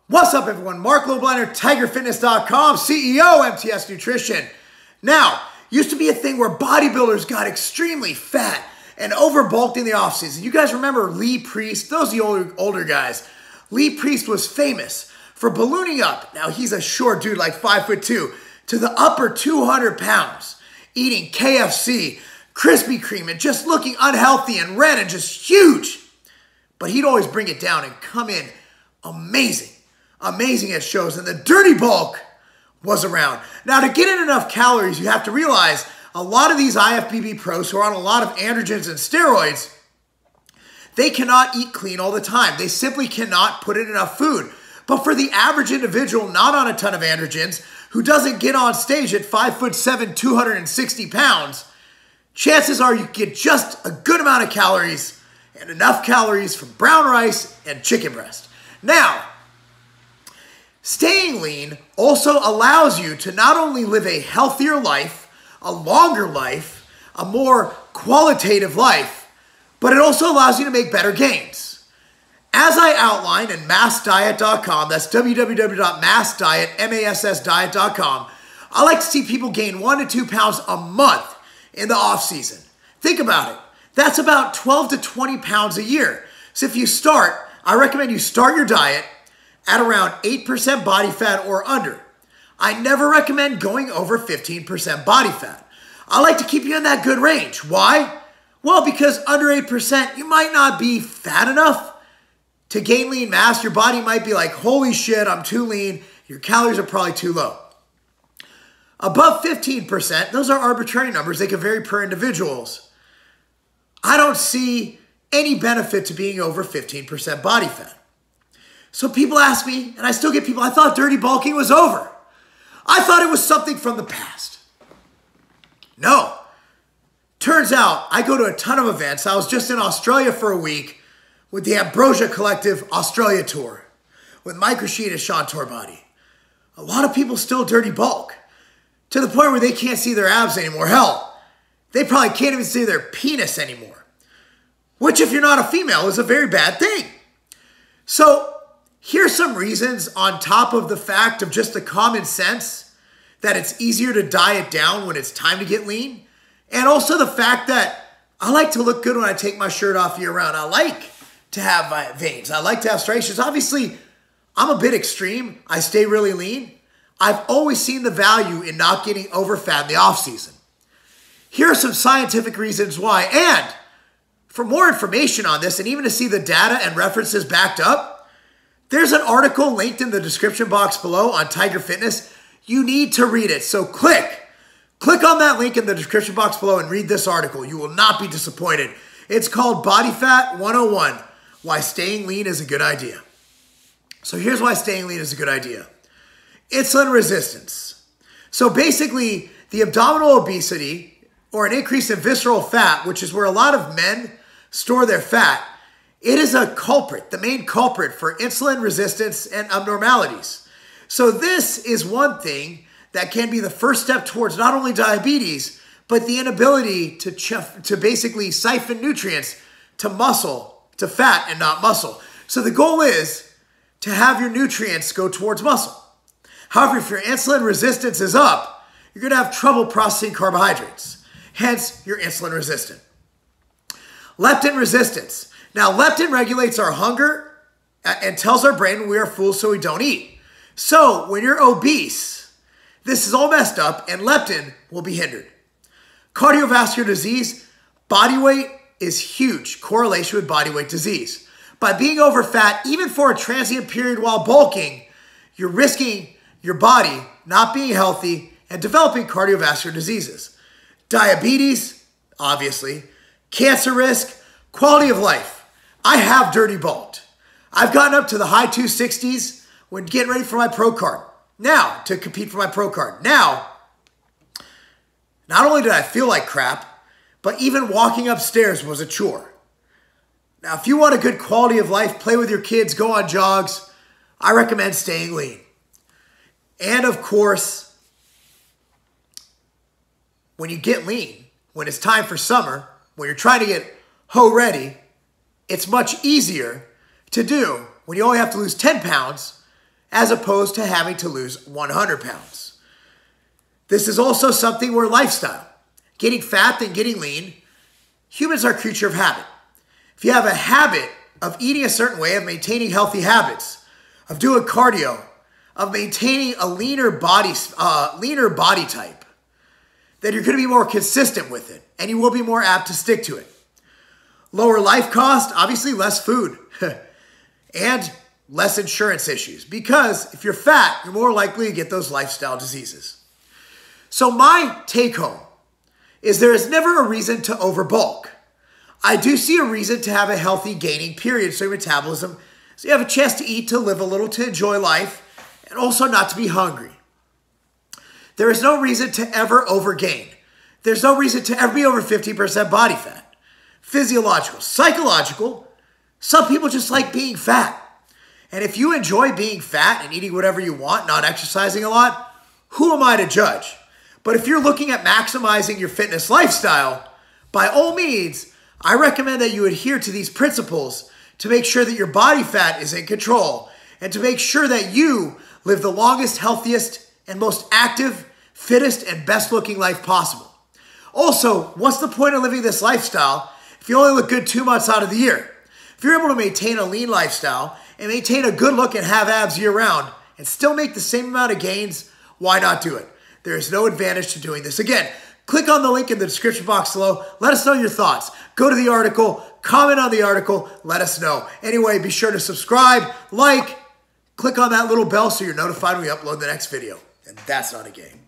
What's up, everyone? Marc Lobliner, TigerFitness.com, CEO, MTS Nutrition. Now, used to be a thing where bodybuilders got extremely fat and overbulked in the offseason. You guys remember Lee Priest? Those are the older guys. Lee Priest was famous for ballooning up. Now, he's a short dude, like 5'2", to the upper 200 pounds, eating KFC, Krispy Kreme, and just looking unhealthy and red and just huge. But he'd always bring it down and come in amazing. Amazing at shows, and the dirty bulk was around. Now, to get in enough calories, you have to realize a lot of these IFBB pros who are on a lot of androgens and steroids, they cannot eat clean all the time. They simply cannot put in enough food. But for the average individual not on a ton of androgens, who doesn't get on stage at 5'7", 260 pounds, chances are you get just a good amount of calories and enough calories from brown rice and chicken breast. Now, staying lean also allows you to not only live a healthier life, a longer life, a more qualitative life, but it also allows you to make better gains. As I outlined in massdiet.com, that's www.massdiet.com, I like to see people gain 1 to 2 pounds a month in the off season. Think about it. That's about 12 to 20 pounds a year. So if you start, I recommend you start your diet at around 8% body fat or under. I never recommend going over 15% body fat. I like to keep you in that good range. Why? Well, because under 8%, you might not be fat enough to gain lean mass. Your body might be like, holy shit, I'm too lean. Your calories are probably too low. Above 15%, those are arbitrary numbers. They can vary per individuals. I don't see any benefit to being over 15% body fat. So people ask me, and I still get people, I thought dirty bulking was over. I thought it was something from the past. No. Turns out, I go to a ton of events. I was just in Australia for a week with the Ambrosia Collective Australia Tour with Mike Rashid and Sean Torbody. A lot of people still dirty bulk to the point where they can't see their abs anymore. Hell, they probably can't even see their penis anymore, which if you're not a female is a very bad thing. So, here's some reasons on top of the fact of just the common sense that it's easier to diet down when it's time to get lean. And also the fact that I like to look good when I take my shirt off year round. I like to have my veins. I like to have striations. Obviously, I'm a bit extreme. I stay really lean. I've always seen the value in not getting over fat in the off season. Here are some scientific reasons why. And for more information on this and even to see the data and references backed up, there's an article linked in the description box below on Tiger Fitness. You need to read it. So click on that link in the description box below and read this article. You will not be disappointed. It's called Body Fat 101, Why Staying Lean is a Good Idea. So here's why staying lean is a good idea. Insulin resistance. So basically, the abdominal obesity or an increase in visceral fat, which is where a lot of men store their fat, it is a culprit, the main culprit for insulin resistance and abnormalities. So this is one thing that can be the first step towards not only diabetes, but the inability to basically siphon nutrients to muscle, to fat and not muscle. So the goal is to have your nutrients go towards muscle. However, if your insulin resistance is up, you're going to have trouble processing carbohydrates. Hence, you're insulin resistant. Leptin resistance. Now, leptin regulates our hunger and tells our brain we are full so we don't eat. So, when you're obese, this is all messed up and leptin will be hindered. Cardiovascular disease, body weight is huge correlation with body weight disease. By being over fat, even for a transient period while bulking, you're risking your body not being healthy and developing cardiovascular diseases. Diabetes, obviously, cancer risk, quality of life. I have dirty bulked. I've gotten up to the high 260s when getting ready for my pro card. Now, to compete for my pro card. Now, not only did I feel like crap, but even walking upstairs was a chore. Now, if you want a good quality of life, play with your kids, go on jogs, I recommend staying lean. And of course, when you get lean, when it's time for summer, when you're trying to get hoe ready, it's much easier to do when you only have to lose 10 pounds as opposed to having to lose 100 pounds. This is also something where lifestyle, getting fat and getting lean, humans are a creature of habit. If you have a habit of eating a certain way, of maintaining healthy habits, of doing cardio, of maintaining a leaner body type, then you're going to be more consistent with it, and you will be more apt to stick to it. Lower life cost, obviously less food, and less insurance issues, because if you're fat, you're more likely to get those lifestyle diseases. So my take home is there is never a reason to overbulk. I do see a reason to have a healthy gaining period, so your metabolism, so you have a chance to eat, to live a little, to enjoy life, and also not to be hungry. There is no reason to ever overgain. There's no reason to ever be over 50% body fat. Physiological, psychological, some people just like being fat. And if you enjoy being fat and eating whatever you want, not exercising a lot, who am I to judge? But if you're looking at maximizing your fitness lifestyle, by all means, I recommend that you adhere to these principles to make sure that your body fat is in control and to make sure that you live the longest, healthiest, and most active, fittest, and best looking life possible. Also, what's the point of living this lifestyle if you only look good 2 months out of the year? If you're able to maintain a lean lifestyle and maintain a good look and have abs year round and still make the same amount of gains, why not do it? There is no advantage to doing this. Again, click on the link in the description box below. Let us know your thoughts. Go to the article, comment on the article, let us know. Anyway, be sure to subscribe, like, click on that little bell so you're notified when we upload the next video. And that's not a game.